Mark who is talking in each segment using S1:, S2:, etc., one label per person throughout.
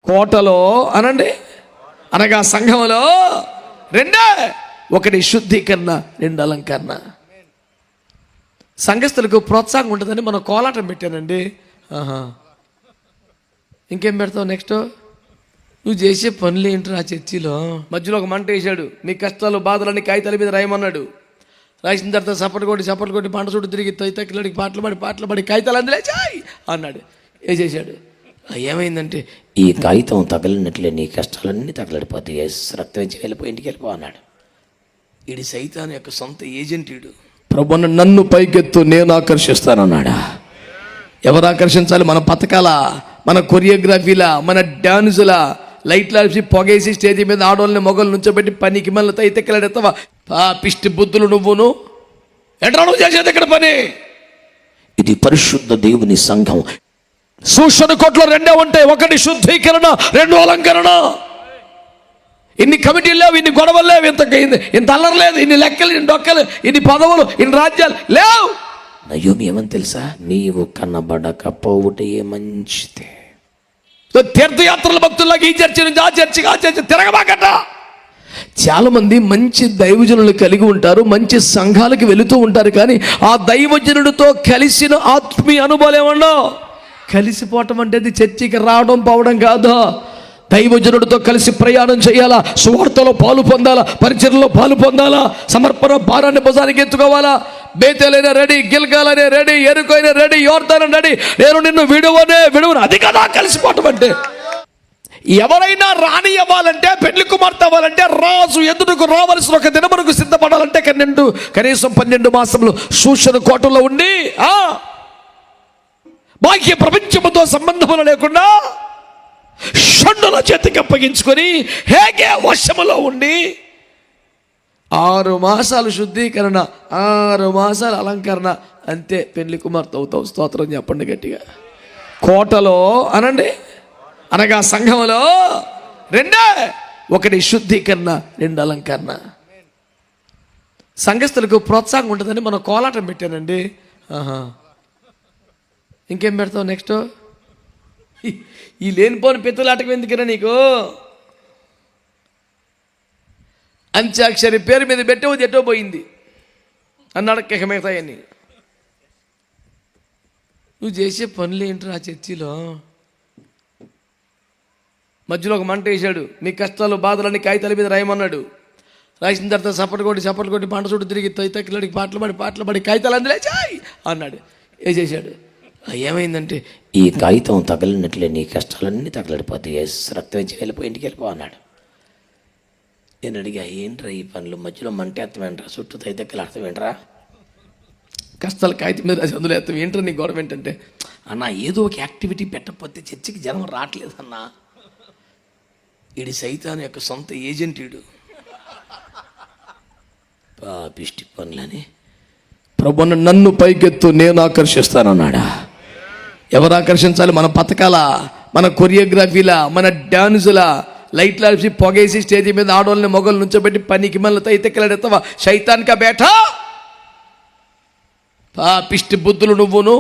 S1: కోటలో అనండి అనగా సంఘములో రెండే, ఒకటి శుద్ధీకరణ, రెండు అలంకరణ. సంఘస్థులకు ప్రోత్సాహం ఉంటుందని మనం కోలాటం పెట్టానండి. ఇంకేం పెడతావు నెక్స్ట్? నువ్వు చేసే పనులు ఏంటి ఆ చర్చిలో? మధ్యలో ఒక మంట వేసాడు, నీ కష్టాలు బాధలన్నీ కాగితాల మీద రాయమన్నాడు. రాసిన తర్వాత చప్పటి కొట్టి పంట చుట్టూ తిరిగి తైతకిలాడికి పాటలు పడి కాగితాలు అందులేచాయి అన్నాడు. వేసేసాడు. ఏమైందంటే, ఈ కాగితం తగలినట్లే నీ కష్టాలన్నీ తగలడిపోతాయి, రక్తం ఇచ్చి వెళ్ళిపోయి ఇంటికి వెళ్ళిపో అన్నాడు. ఈడి సైతాన్ యొక్క సొంత ఏజెంట్. ఈడు ప్రభున్న నన్ను పైకెత్తు నేను ఆకర్షిస్తానన్నాడా. ఎవరు ఆకర్షించాలి? మన పథకాల, మన కొరియోగ్రఫీలా, మన డాన్సులా, లైట్లు ఆపి పొగేసి స్టేజ్ మీద ఆడవాళ్ళని మొగలు నుంచోబెట్టి పనికి మళ్ళీ తైతెక్కలాడెత్తవా? పిష్టి బుద్ధులు నువ్వును. ఎట్లా నువ్వు చేసేది ఇక్కడ పని? ఇది పరిశుద్ధ దేవుని సంఘం. సూచన కోట్లో రెండే ఉంటాయి, ఒకటి శుద్ధీకరణ, రెండు అలంకరణ. ఇన్ని కమిటీలు లేవు, ఇన్ని గొడవలు లేవు, ఇంత అల్లరి లేదు, ఇన్ని లెక్కలు, ఇన్ని డొక్కలు, ఇన్ని పదవులు, ఇన్ని రాజ్యాలు లేవు. నయోమి ఏమని తెలుసా? నీవు కనబడకపోవుటే మంచిదే. తీర్థయాత్రల భక్తుల్లాగా ఈ చర్చి నుంచి ఆ చర్చి తిరగబాకట. చాలా మంది మంచి దైవజనులు కలిగి ఉంటారు, మంచి సంఘాలకు వెళుతూ ఉంటారు, కానీ ఆ దైవజనుడితో కలిసిన ఆత్మీయ అనుభవాలు ఏమన్నా? కలిసిపోవటం అంటే అది చర్చికి రావడం పోవడం కాదు. దైవజనుడితో కలిసి ప్రయాణం చేయాలా, సువార్తలో పాలు పొందాలా, పరిచర్యలో పాలు పొందాలా, సమర్పణ భారాన్ని భుజానికి ఎత్తుకోవాలా. బేతేలైనా రెడీ, గిల్గాలనే రెడీ, ఎరుకైనా రెడీ, యోర్దాన రెడీ, నేను నిన్ను విడువను. అది కదా కలిసిపోవటం అంటే. ఎవరైనా రాణి అవ్వాలంటే, పెళ్లి కుమార్తె అవ్వాలంటే, రాజు ఎదురుకు రావాల్సిన ఒక దినమునకు సిద్ధపడాలంటే కనీసం 12 మాసములు సూచన కోటలో ఉండి బాహ్య ప్రపంచముతో సంబంధములు లేకుండా షండుల చేతికి అప్పగించుకొని హేగే వశములో ఉండి 6 మాసాలు శుద్ధీకరణ, 6 మాసాలు అలంకరణ, అంతే పెళ్లి కుమార్తె అవుతావు. స్తోత్రం చెప్పండి గట్టిగా. కోటలో అనండి అనగా సంఘములో రెండే, ఒకటి శుద్ధీకరణ, రెండు అలంకరణ. సంఘస్థులకు ప్రోత్సాహం ఉంటుందని మనం కోలాటం పెట్టానండి. ఇంకేం పెడతావు నెక్స్ట్? ఈ లేనిపోని పెద్దలాటకం ఎందుకురా నీకు? అంత్యాక్షరి పేరు మీద పెట్టేది ఎటో పోయింది అన్నాడు. మిగతాయన్ని నువ్వు చేసే పనులు ఏంటి ఆ చర్చిలో? మధ్యలో ఒక మంట వేసాడు, నీ కష్టాలు బాధలన్నీ కాగితాల మీద రాయమన్నాడు. రాసిన తర్వాత చప్పటి కొట్టి పంట చుట్టూ తిరిగి తైతకిలాడికి పాటలు పడి కాగితాలు అందులేచాయి అన్నాడు. వేసేసాడు. ఏమైందంటే, ఈ కాగితం తగలినట్లే నీ కష్టాలన్నీ తగలడిపోతాయి, రక్తం ఇచ్చి వెళ్ళిపోయి ఇంటికి వెళ్ళిపో అన్నాడు. నేను అడిగా, ఏంట్రా ఈ పనులు? మధ్యలో మంట ఎత్తమేంట్రా, చుట్టూ తైతక్కలు అర్థమేంట్రా, కష్టాలు కాగితం మీద రాసి అందులో ఎత్తం ఏంట్రా నీ గొడవ ఏంటంటే, అన్న ఏదో ఒక యాక్టివిటీ పెట్టకపోతే చర్చికి జనం రావట్లేదు అన్నా. ఈడి సైతాన్ యొక్క సొంత ఏజెంట్. ఈడు పిష్టి పనులని. ప్రభున్న నన్ను పైకెత్తు నేను ఆకర్షిస్తానన్నాడా. ఎవరు ఆకర్షించాలి? మన పథకాల, మన కొరియోగ్రఫీలా, మన డాన్సులా, లైట్లు ఆపి పొగేసి స్టేజ్ మీద ఆడవాళ్ళని మొగలు నుంచోబెట్టి పనికి మళ్ళీ తైతెక్కలాడెత్తవా? శైతాన్కా బేటా, పిష్టి బుద్ధులు నువ్వును.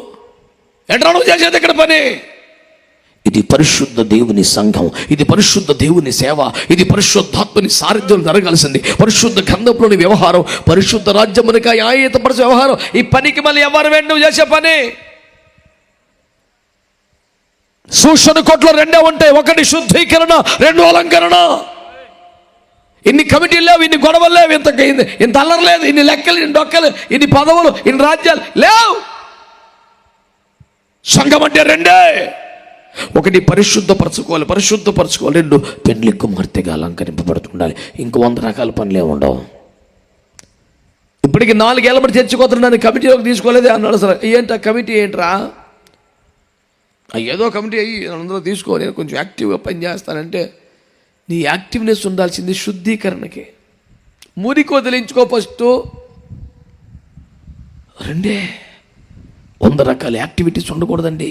S1: ఎట్లా నువ్వు చేసేది ఇక్కడ పని? ఇది పరిశుద్ధ దేవుని సంఘం, ఇది పరిశుద్ధ దేవుని సేవ, ఇది పరిశుద్ధాత్మని సారథ్యం జరగాల్సింది. పరిశుద్ధ గ్రంథంలోని వ్యవహారం, పరిశుద్ధ రాజ్యమునిక ఆయేతపరిచే వ్యవహారం. ఈ పనికి మళ్ళీ ఎవరు నువ్వు చేసే పని? సూచన కోట్లో రెండే ఉంటాయి, ఒకటి శుద్ధీకరణ, రెండు అలంకరణ. ఇన్ని కమిటీలు లేవు, ఇన్ని గొడవలు లేవు, ఇంత అల్లరి లేదు, ఇన్ని లెక్కలు, ఇన్ని డొక్కలు, ఇన్ని పదవులు, ఇన్ని రాజ్యాలు లేవు. సంఘం అంటే రెండే, ఒకటి పరిశుద్ధపరచుకోవాలి, రెండు పెళ్లి కుమార్తెగా అలంకరింపబడుతుండాలి. ఇంకో 100 రకాల పనులే ఉండవు. ఇప్పటికి 4 ఏళ్ళ బట్టి చర్చకోతున్నాను, కమిటీలోకి తీసుకోలేదే అన్నాడు. అసలు ఏంటి కమిటీ ఏంట్రా? ఏదో కమిటీ అయ్యి అందరూ తీసుకో, నేను కొంచెం యాక్టివ్గా పనిచేస్తానంటే, నీ యాక్టివ్నెస్ ఉండాల్సింది శుద్ధీకరణకి. మురికి వదిలించుకో ఫస్ట్. రెండే, 100 రకాల యాక్టివిటీస్ ఉండకూడదండి.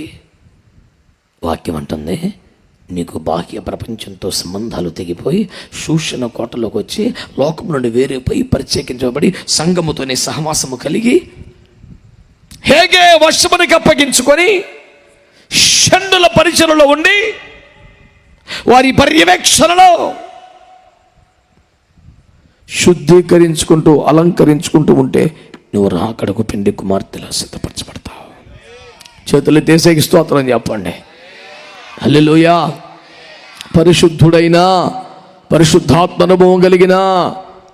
S1: వాక్యం అంటుంది, నీకు బాహ్య ప్రపంచంతో సంబంధాలు తెగిపోయి సూచన కోటలోకి వచ్చి లోకం నుండి వేరేపోయి ప్రత్యేకించబడి సంఘముతోనే సహవాసము కలిగి హేగే వశమునికి అప్పగించుకొని షండుల పరిచయలో ఉండి వారి పర్యవేక్షణలో శుద్ధీకరించుకుంటూ అలంకరించుకుంటూ ఉంటే నువ్వు రాకడకు పిండి కుమార్తెలా సిద్ధపరచబడతావు. చేతులు దేశానికి స్తోత్రం చెప్పండి. హల్లెలూయా. పరిశుద్ధుడైన పరిశుద్ధాత్మ అనుభవం కలిగిన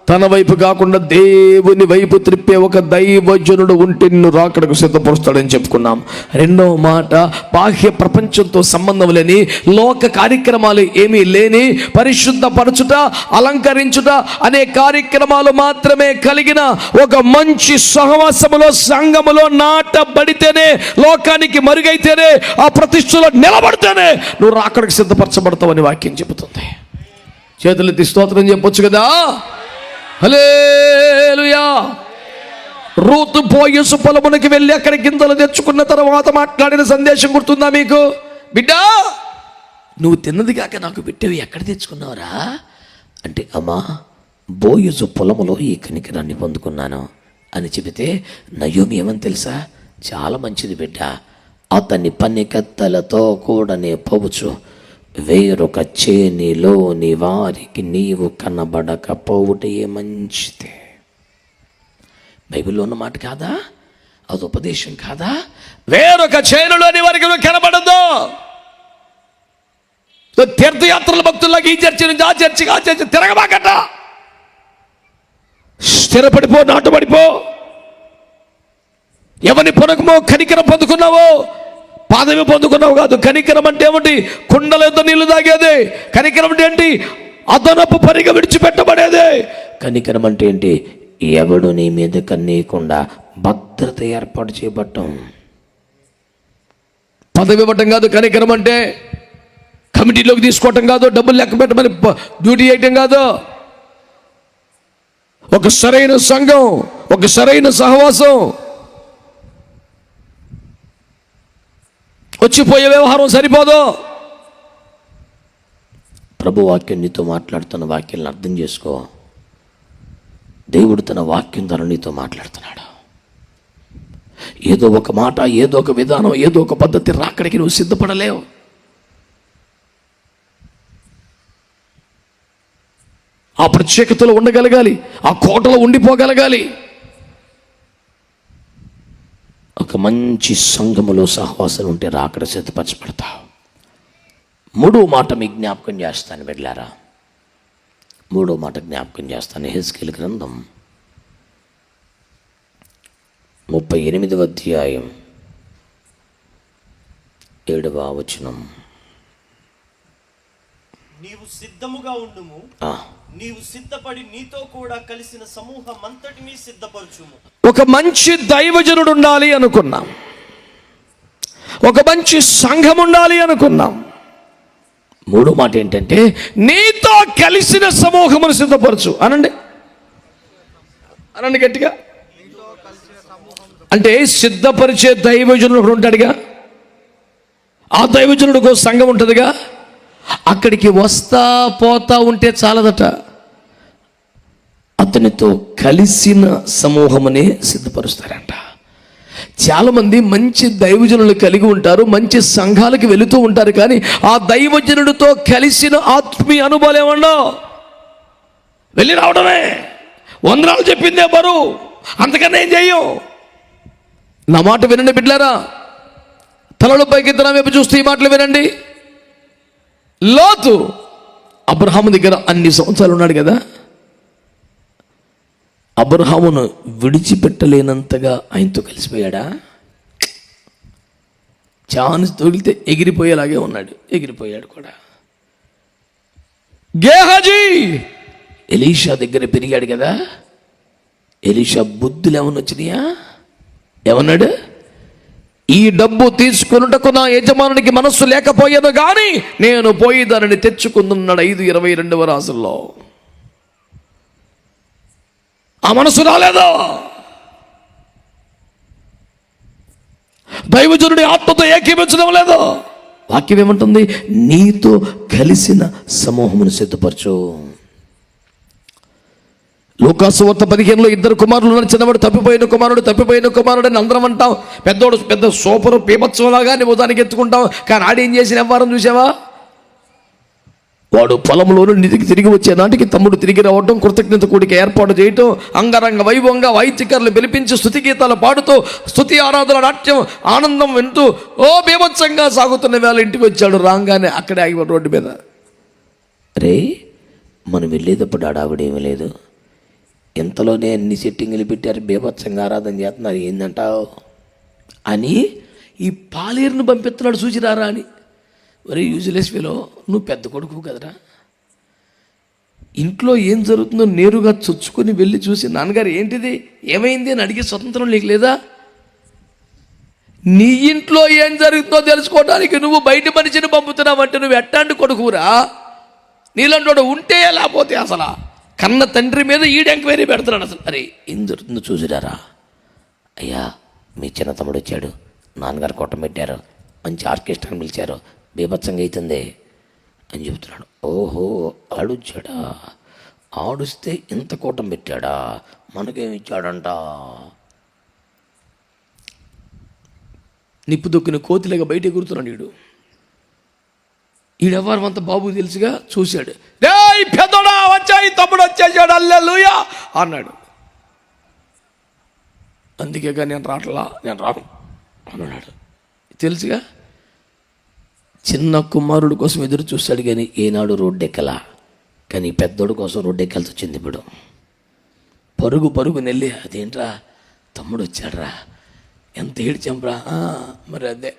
S1: తన వైపు కాకుండా దేవుని వైపు త్రిప్పే ఒక దైవజనుడు ఉంటే నిన్ను రాకడకు సిద్ధపరుస్తాడని చెప్పుకున్నాం. రెండవ మాట, బాహ్య ప్రపంచంతో సంబంధం లేని లోక కార్యక్రమాలు ఏమీ లేని పరిశుద్ధపరచుట అలంకరించుట అనే కార్యక్రమాలు మాత్రమే కలిగిన ఒక మంచి సహవాసములో సంఘములో నాటబడితేనే, లోకానికి మరుగైతేనే, ఆ ప్రతిష్టలో నిలబడితేనే నువ్వు రాకడకు సిద్ధపరచబడతావని వాక్యం చెబుతుంది. చేతులెత్తి స్తోత్రం చెప్పొచ్చు కదా. హల్లెలూయా. రూతు బోయసు పొలమునకి వెళ్ళి అక్కడ గింజలు తెచ్చుకున్న తర్వాత మాట్లాడిన సందేశం గుర్తుందా మీకు? బిడ్డా, నువ్వు తిన్నది కాక నాకు పెట్టేవి ఎక్కడ తెచ్చుకున్నావురా అంటే, అమ్మా బోయసు పొలములో ఈ కనికరాన్ని పొందుకున్నాను అని చెబితే, నయోమి ఏమని తెలుసా? చాలా మంచిది బిడ్డ, అతని పనికత్తెలతో కూడానే పోవచ్చు, వేరొక చేనిలోని వారికి నీవు కనబడకపోవుటే మంచిదే. బైబిల్లో ఉన్న మాట కాదా? అది ఉపదేశం కాదా? వేరొక చేనులోని వారికి నువ్వు కనబడద్దు. తీర్థయాత్రల భక్తుల్లాగా ఈ చర్చి నుంచి ఆ చర్చి తిరగబాకట. స్థిరపడిపో, నాటుబడిపో. ఎవరిని పొనకమో కనికరం పొందుకున్నావో, పాదవి పొందుకున్నావు కాదు. కనికరం అంటే ఏమిటి? కుండలతో నీళ్లు తాగేదే. కనికరం అంటే ఏంటి? అదనపు పనిగా విడిచిపెట్టబడేదే. కనికరం అంటే ఏంటి? ఎవడు నీ మీద కన్నీయకుండా భద్రత ఏర్పాటు చేయబట్టం. పదవి ఇవ్వటం కాదు కనికరం అంటే. కమిటీలోకి తీసుకోవటం కాదు, డబ్బులు లెక్క పెట్టమని డ్యూటీ చేయటం కాదు. ఒక సరైన సంఘం, ఒక సరైన సహవాసం, వచ్చిపోయే వ్యవహారం సరిపోదు. ప్రభు వాక్యం నీతో మాట్లాడుతున్న వాక్యాలను అర్థం చేసుకో. దేవుడు తన వాక్యం ద్వారా నీతో మాట్లాడుతున్నాడు. ఏదో ఒక మాట, ఏదో ఒక విధానం, ఏదో ఒక పద్ధతి రాకడికి నువ్వు సిద్ధపడలేవు. ఆ ప్రత్యేకతలో ఉండగలగాలి, ఆ కోటలో ఉండిపోగలగాలి. ఒక మంచి సంఘములో సహవాసం ఉంటే రాకడ సిద్ధపరచబడతావు. మూడో మాట మీకు జ్ఞాపకం చేస్తాను వెళ్ళారా. మూడో మాట జ్ఞాపకం చేస్తాను. యెహెజ్కేలు గ్రంథం 38వ అధ్యాయం 7వ వచనం.
S2: నీవు సిద్ధముగా ఉండుము, నీవు సిద్ధపడి నీతో కూడా కలిసిన సమూహం అంతటినీ సిద్ధపరచుము.
S1: ఒక మంచి దైవజనుడు ఉండాలి అనుకున్నాం, ఒక మంచి సంఘం ఉండాలి అనుకున్నాం. మూడో మాట ఏంటంటే, నీతో కలిసిన సమూహమును సిద్ధపరచు అనండి. అనండి గట్టిగా. అంటే సిద్ధపరిచే దైవజనుడు ఉంటాడుగా, ఆ దైవజనుడికి సంఘం ఉంటుందిగా. అక్కడికి వస్తా పోతా ఉంటే చాలదట, అతనితో కలిసిన సమూహమునే సిద్ధపరుస్తారంట. చాలామంది మంచి దైవజనులు కలిగి ఉంటారు, మంచి సంఘాలకు వెళుతూ ఉంటారు, కానీ ఆ దైవజనుడితో కలిసిన ఆత్మీయ అనుభవాలు ఏమన్నా వెళ్ళి రావడమే. వందనాలు చెప్పిందే బరువు, అంతకన్నా ఏం చెయ్యం. నా మాట వినండి బిడ్డలారా. తలలో పైకెత్తన వైపు చూస్తూ ఈ మాటలు వినండి. లోతు అబ్రహాము దగ్గర అన్ని సంవత్సరాలు ఉన్నాడు కదా. అబ్రహామును విడిచిపెట్టలేనంతగా ఆయనతో కలిసిపోయాడా? ఛాన్స్ తగిలితే ఎగిరిపోయేలాగే ఉన్నాడు, ఎగిరిపోయాడు కూడా. గేహాజీ ఎలీషా దగ్గర పెరిగాడు కదా. ఎలీషా బుద్ధులు ఏమన్నా వచ్చినాయా? ఏమన్నాడు? ఈ డబ్బు తీసుకున్నటకు నా యజమానునికి మనస్సు లేకపోయాను కానీ నేను పోయి దానిని తెచ్చుకుంటున్నాడు. 5:22 రాసుల్లో ఆ మనసు రాలేదు. దైవజనుడి ఆత్మతో ఏకీభించడం లేదు. వాక్యం ఏమంటుంది? నీతో కలిసిన సమూహమును సిద్ధపరచు. లూకాసు వార్త 15లో 2 కుమారులు ఉన్నారు. చిన్నవాడు తప్పిపోయిన కుమారుడు అని అందరం అంటాం. పెద్దోడు పెద్ద సూపరు పీపత్సంలాగా నువ్వు దానికి ఎత్తుకుంటావు. కానీ ఆడేం చేసిన వ్యవహారం చూసావా? వాడు పొలంలో నుండి తిరిగి వచ్చే నాటికి తమ్ముడు తిరిగి రావటం, కృతజ్ఞత కూడిక ఏర్పాటు చేయటం, అంగరంగ వైభవంగా వాయిద్యకారులు పిలిపించి స్తుతి గీతాలు పాడుతూ స్తుతి ఆరాధన నాట్యం ఆనందం వింటూ బీభత్సంగా సాగుతున్న వేళ ఇంటికి వచ్చాడు. రాగానే అక్కడే ఆగి రోడ్డు మీద, రే మనం వెళ్ళేటప్పుడు ఆడావిడేమీ లేదు, ఇంతలోనే అన్ని సెట్టింగులు పెట్టారు, బీభత్సంగా ఆరాధన చేస్తున్నారు, ఏందంటావు అని ఈ పాలేరును పంపిస్తున్నాడు చూసిరారా అని. మరి యూజ్లెస్ ఫెలో, నువ్వు పెద్ద కొడుకు కదరా, ఇంట్లో ఏం జరుగుతుందో నేరుగా చొచ్చుకొని వెళ్ళి చూసి నాన్నగారు ఏంటిది ఏమైంది అని అడిగే స్వతంత్రం నీకు లేదా? నీ ఇంట్లో ఏం జరుగుతుందో తెలుసుకోవడానికి నువ్వు బయట మనిషిని పంపుతున్నావంటే నువ్వు ఎట్టాంటి కొడుకురా? నీలాంటి ఉంటే లేకపోతే అసలు కన్న తండ్రి మీద ఈడు ఎంక్వైరీ పెడుతున్నాడు. అసలు అరే ఏం జరుగుతుందో చూసిరారా, అయ్యా మీ చిన్న తమ్ముడు వచ్చాడు, నాన్నగారు కొట్టం పెట్టారు, మంచి ఆర్కెస్ట్రాని పిలిచారు, బీభత్సంగా అవుతుంది అని చెబుతున్నాడు. ఓహో ఆడొచ్చాడా, ఆడుస్తే ఇంత కూటం పెట్టాడా, మనకేమి ఇచ్చాడంట. నిప్పు దొక్కిన కోతిలాగా బయట ఎగురుతున్నాడు వీడు. ఈడెవ్వరం అంతా బాబు తెలుసుగా చూశాడు. రే పెద్దోడా వచ్చాయి, తమ్ముడు వచ్చేసాడు, హల్లెలూయా అన్నాడు. అందుకేగా నేను రాను అన్నాడు. తెలుసుగా, చిన్న కుమారుడు కోసం ఎదురు చూస్తాడు కానీ ఏనాడు రోడ్డెక్కలా. కానీ పెద్దోడు కోసం రోడ్డెక్కాల్సి వచ్చింది. ఇప్పుడు పరుగు నెల్లి, అదేంట్రా తమ్ముడు వచ్చాడ్రా, ఎంత ఏడ్చాంరా. మరి అదే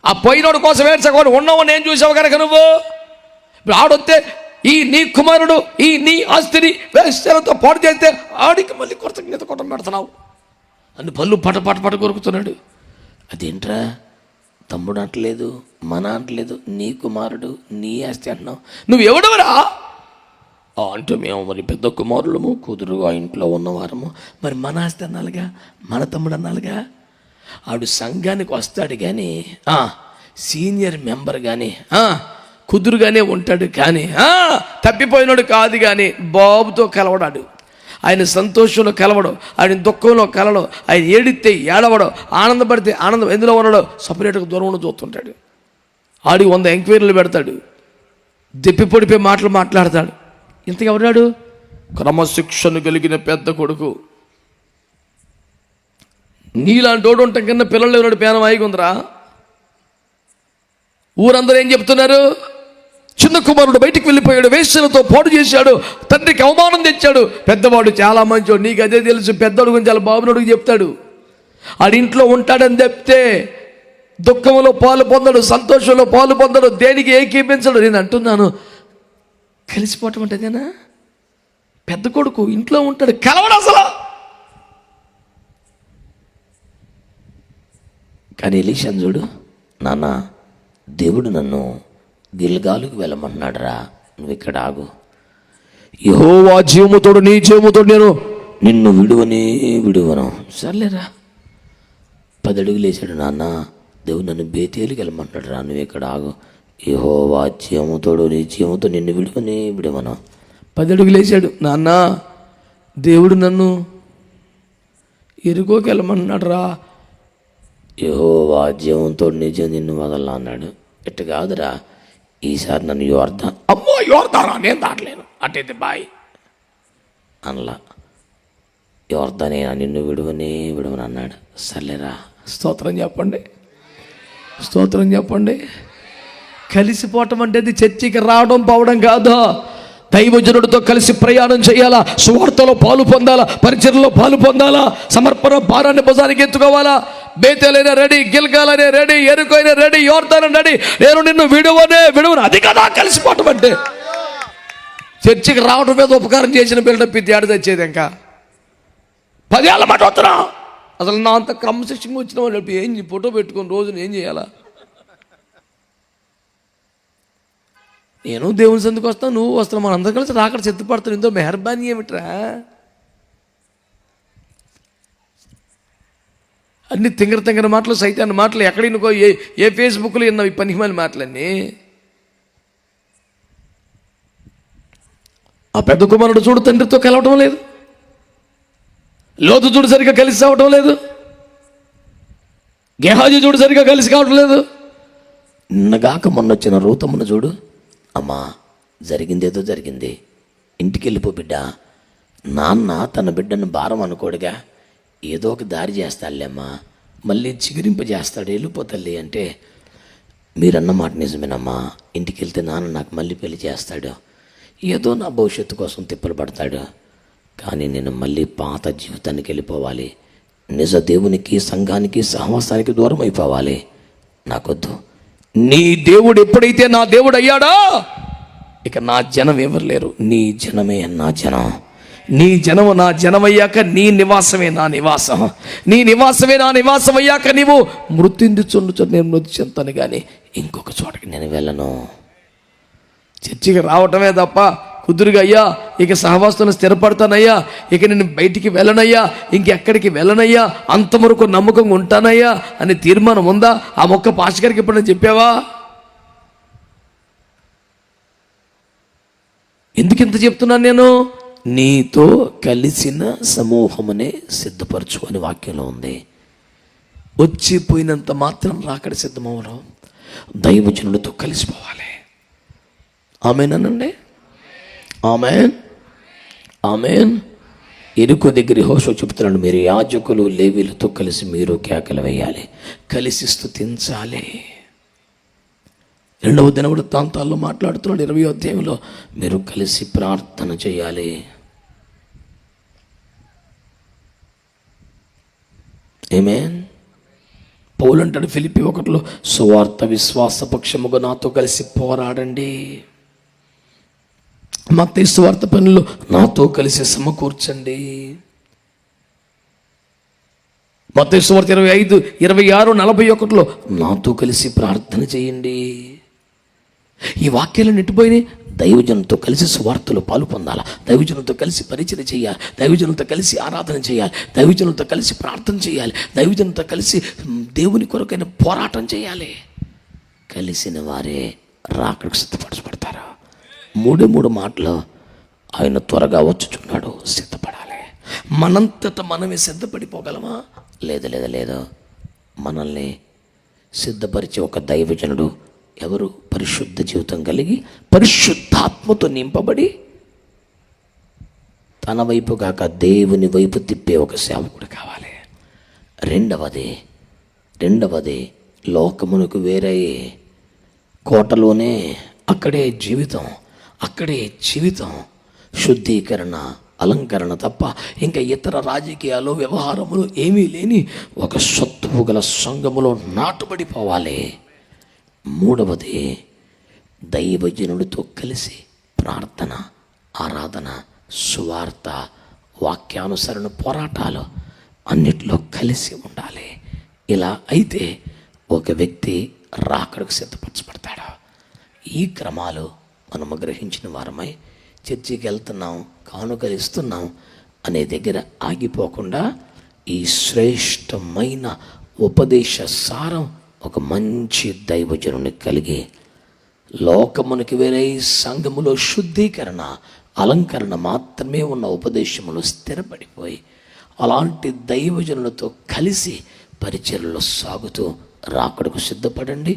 S1: ఆ పోయినోడు కోసం ఏడ్చకూడదు, ఉన్నావు నేను చూసావు కనుక నువ్వు. ఇప్పుడు ఆడొస్తే ఈ నీ కుమారుడు ఈ నీ ఆస్తిని వేశ్యలతో పాడు చేస్తే ఆడికి మళ్ళీ కృతజ్ఞత కొట్టం పెడుతున్నావు అని పళ్ళు పట కొరుకుతున్నాడు. అదేంట్రా తమ్ముడు అంటలేదు, మన అంటలేదు, నీ కుమారుడు నీ ఆస్తి అంటున్నావు, నువ్వు ఎవడవరా అంటే మేము మరి పెద్ద కుమారులము కూతురు ఆ ఇంట్లో ఉన్నవారము, మరి మన ఆస్తి అన్నాలుగా, మన తమ్ముడు అన్నాలుగా. ఆడు సంఘానికి వస్తాడు కానీ సీనియర్ మెంబర్ కానీ కుదురుగానే ఉంటాడు కానీ తప్పిపోయినాడు కాదు కానీ బాబుతో కలవడాడు. ఆయన సంతోషంలో కలవడం, ఆయన దుఃఖంలో కలవడం, ఆయన ఏడితే ఏడవడం, ఆనందపడితే ఆనందం ఎందులో ఉన్నాడో సపరేట్గా దూరంలో చూస్తుంటాడు. ఆడి 100 ఎంక్వైరీలు పెడతాడు, దెప్పి పొడిపోయి మాట్లాడతాడు. ఇంతగా ఎవడాడు? క్రమశిక్షణ కలిగిన పెద్ద కొడుకు. నీలాంటి తోడు ఉంటాం కన్నా పిల్లలు ఎవరు పేనం ఆగికుందరా. ఊరందరూ ఏం చెప్తున్నారు? చిన్న కుమారుడు బయటికి వెళ్ళిపోయాడు, వేశ్యలతో పాడు చేశాడు, తండ్రికి అవమానం తెచ్చాడు. పెద్దవాడు చాలా మంచోడు, నీకు అదే తెలుసు. పెద్దోడు గురించి చాలా బాబునోడికి చెప్తాడు. ఆడింట్లో ఉంటాడని చెప్తే దుఃఖంలో పాలు పొందడు, సంతోషంలో పాలు పొందడు, దేనికి ఏకీపించడు. నేను అంటున్నాను, కలిసిపోవటం అంటే అదేనా? పెద్ద కొడుకు ఇంట్లో ఉంటాడు, కలవడు అసలు. కానీ ఎలీషాను చూడు, నాన్న దేవుడు నన్ను గిల్గాలుకు వెళ్ళమన్నాడురా, నువ్వు ఇక్కడ ఆగు, యెహోవా జీవముతోడు నీ జీవముతోడు నేను నిన్ను విడువను. సర్లేరా 10 అడుగులు వేసాడు. నాన్న దేవుడు నన్ను బేతేలికి వెళ్ళమన్నాడు రా, నువ్వు ఇక్కడ ఆగు, యెహోవా జీవముతోడు నీ జీవముతో నిన్ను విడువను. 10 అడుగులు వేసాడు. నాన్న దేవుడు నన్ను ఎరుకోకి వెళ్ళమన్నాడు రా, యెహోవా జీవంతో నిజం నిన్ను వదలా అన్నాడు. ఎట్టు కాదురా, ఈసారి నన్ను యోర్దానా నేను దాటలేను, అట్టయితే బాయ్ అనలా. యోర్దానేనా నిన్ను విడువని అన్నాడు. సర్లేరా, స్తోత్రం చెప్పండి. కలిసిపోవటం అంటే అది చర్చికి రావడం పోవడం కాదు. దైవజనుడితో కలిసి ప్రయాణం చేయాలా, సువార్తలో పాలు పొందాలా, పరిచర్లో పాలు పొందాలా, సమర్పణ భారాన్ని భుజానికి ఎత్తుకోవాలా. బేతేలైనా రెడీ, గిల్గాలనే రెడీ, ఎరుకైనా రెడీ, యోర్దాను రెడీ, నేను నిన్ను విడువను. అది కదా కలిసిపోవటం అంటే. చర్చికి రావడం మీద ఉపకారం చేసిన బిల్డప్ ఇది ఏడు తెచ్చేది. ఇంకా 10 ఏళ్ళ మాట వస్తున్నా. అసలు నా అంత క్రమశిక్షణ వచ్చిన వాళ్ళు ఏం ఫోటో పెట్టుకొని రోజున ఏం చేయాలా? నేను దేవుని సందుకు వస్తాను, నువ్వు వస్తాను, మన అందరం కలిసి రాకడ సిద్ధపడతాను. ఇందో మెహర్బానీ ఏమిట్రా? అన్ని తింగర మాటలు, సైతాన్ని మాటలు. ఎక్కడ ఇనుకో ఏ ఫేస్బుక్లో విన్నావు ఈ పనికిమాలిన మాటలన్నీ? ఆ పెద్ద కుమారుడు చూడు తండ్రితో కలవటం లేదు, లోతు చూడు సరిగ్గా కలిసి అవటం లేదు, గెహాజీ చూడు సరిగ్గా కలిసి కావటం లేదు. నిన్నగాక మొన్న వచ్చిన రూతమ్మను చూడు, అమ్మా
S3: జరిగిందేదో జరిగింది, ఇంటికి వెళ్ళిపో బిడ్డ. నాన్న తన బిడ్డను భారం అనుకోడుగా, ఏదో ఒక దారి చేస్తాడులేమ్మా, మళ్ళీ చిగురింపజేస్తాడు, వెళ్ళిపో తల్లి అంటే, మీరన్న మాట నిజమేనమ్మా, ఇంటికి వెళ్తే నాన్న నాకు మళ్ళీ పెళ్లి చేస్తాడు, ఏదో నా భవిష్యత్తు కోసం తిప్పలు పడతాడు, కానీ నేను మళ్ళీ పాత జీవితానికి వెళ్ళిపోవాలి, నిజ దేవునికి సంఘానికి సహవాసానికి దూరం అయిపోవాలి, నాకొద్దు. నీ దేవుడు ఎప్పుడైతే నా దేవుడు అయ్యాడో ఇక నా జనం ఎవరు లేరు. నీ జనమే నా జనం, నీ జనము నా జనమయ్యాక నీ నివాసమే నా నివాసం, నీ నివాసమే నా నివాసం అయ్యాక నీవు మృత్యుందుచుండుచు నేను మృతి చెందుతాను, కానీ ఇంకొక చోటకి నేను వెళ్ళను. చర్చికి రావటమే తప్ప కుదురుగా అయ్యా ఇక సహవాసంలో స్థిరపడతానయ్యా, ఇక నేను బయటికి వెళ్ళనయ్యా, ఇంకెక్కడికి వెళ్ళనయ్యా, అంతవరకు నమ్మకంగా ఉంటానయ్యా అనే తీర్మానం ఉందా? ఆ మొక్క పాస్టర్ గారికి ఎప్పుడైనా చెప్పావా? ఎందుకు ఇంత చెప్తున్నాను నేను? నీతో కలిసిన సమూహమునే సిద్ధపరచు అని వాక్యంలో ఉంది. వచ్చిపోయినంత మాత్రం రాకడ సిద్ధమవడం, దైవజనులతో కలిసిపోవాలి. ఆమేనండి, ఆమేన్, ఆమేన్. ఎరుకో దగ్గర యెహోషువ చెప్తున్నాడు, మీరు యాజకులు లేవీలతో కలిసి మీరు కేకలు వేయాలి, కలిసి స్తుతించాలి. 2వ దినవృత్తాంతాల్లో మాట్లాడుతున్నాడు 20వ అధ్యాయంలో, మీరు కలిసి ప్రార్థన చేయాలి. ఆమేన్. పౌలు అంటాడు ఫిలిప్పీ 1లో, సువార్త విశ్వాస పక్షముగా నాతో కలిసి పోరాడండి. మత్తయి సువార్త పనులు నాతో కలిసి సమకూర్చండి. మత్తయి సువార్త 25, 26, 41లో నాతో కలిసి ప్రార్థన చేయండి. ఈ వాక్యాలను నెట్టిపోయినాయి. దైవజనంతో కలిసి సువార్తలో పాలు పొందాలి, దైవజనంతో కలిసి పరిచయం చేయాలి, దైవజనంతో కలిసి ఆరాధన చేయాలి, దైవజనంతో కలిసి ప్రార్థన చేయాలి, దైవజనంతో కలిసి దేవుని కొరకైన పోరాటం చేయాలి. కలిసిన వారే రాకడకు సిద్ధపరచబడతారు. 3 మాటలు, ఆయన త్వరగా వచ్చుచున్నాడు, సిద్ధపడాలి. మనంతట మనమే సిద్ధపడిపోగలమా? లేదు. మనల్ని సిద్ధపరిచే ఒక దైవజనుడు ఎవరు? పరిశుద్ధ జీవితం కలిగి పరిశుద్ధాత్మతో నింపబడి తన వైపు కాక దేవుని వైపు తిప్పే ఒక సేవకుడు కావాలి. రెండవది లోకమునకు వేరే కోటలోనే అక్కడే జీవితం, శుద్ధీకరణ, అలంకరణ తప్ప ఇంకా ఇతర రాజకీయాలు వ్యవహారములు ఏమీ లేని ఒక సత్తువు గల సంఘములో నాటుబడిపోవాలి. 3వది దైవజనుడితో కలిసి ప్రార్థన, ఆరాధన, సువార్త, వాక్యానుసరణ, పోరాటాలు అన్నిట్లో కలిసి ఉండాలి. ఇలా అయితే ఒక వ్యక్తి రాకడకు సిద్ధపరచబడతాడు. ఈ క్రమాలు మనము గ్రహించిన వారమై చర్చికి వెళ్తున్నాం, కానుకలు ఇస్తున్నాం అనే దగ్గర ఆగిపోకుండా ఈ శ్రేష్టమైన ఉపదేశ సారం ఒక మంచి దైవజనుని కలిగి లోకమునికి వేరే సంఘములో శుద్ధీకరణ, అలంకరణ మాత్రమే ఉన్న ఉపదేశములో స్థిరపడిపోయి అలాంటి దైవజనులతో కలిసి పరిచర్యలో సాగుతూ రాకడకు సిద్ధపడండి.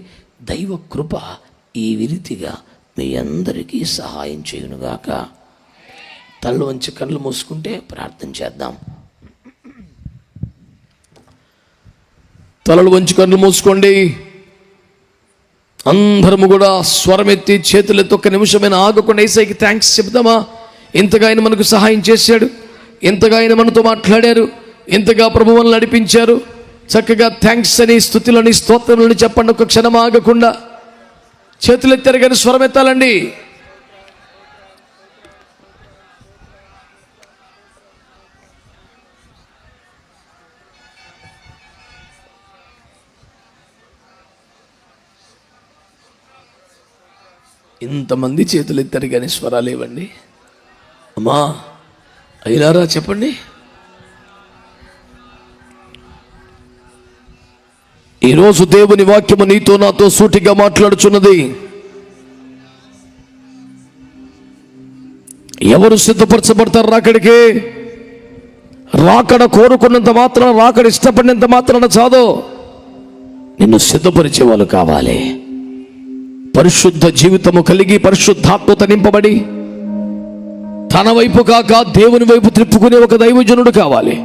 S3: దైవ కృప ఈ విరితిగా మీ అందరికీ సహాయం చేయునుగాక. తలలు వంచి కళ్ళు మూసుకుంటే ప్రార్థన చేద్దాం.
S1: తలలు వంచి కళ్ళు మూసుకోండి. అందరము కూడా స్వరమెత్తి చేతులెత్తి ఒక్క నిమిషమైన ఆగకుండా యేసయ్యకి థ్యాంక్స్ చెప్దామా? ఇంతగా ఆయన మనకు సహాయం చేశాడు, ఇంతగా ఆయన మనతో మాట్లాడారు, ఇంతగా ప్రభువు మనల్ని నడిపించారు. చక్కగా థ్యాంక్స్ అని, స్తుతులని, స్తోత్రములని చెప్పండి. ఒక క్షణం ఆగకుండా చేతులెత్తారు కానీ స్వరమెత్తాలండి. ఇంతమంది చేతులు ఎత్తారు కానీ స్వరాలు ఇవ్వండి. అమ్మా అయినారా చెప్పండి. ఈరోజు దేవుని వాక్యము నీతో నాతో సూటిగా మాట్లాడుచున్నది. ఎవరు సిద్ధపరచబడతారు రాకడికి? రాకడ కోరుకున్నంత మాత్రాన, రాకడ ఇష్టపడినంత మాత్రాన చాలు. నిన్ను సిద్ధపరిచే వాళ్ళు కావాలి. పరిశుద్ధ జీవితము కలిగి పరిశుద్ధాత్మత నింపబడి తన వైపు కాక దేవుని వైపు త్రిప్పుకునే ఒక దైవజనుడు కావాలి.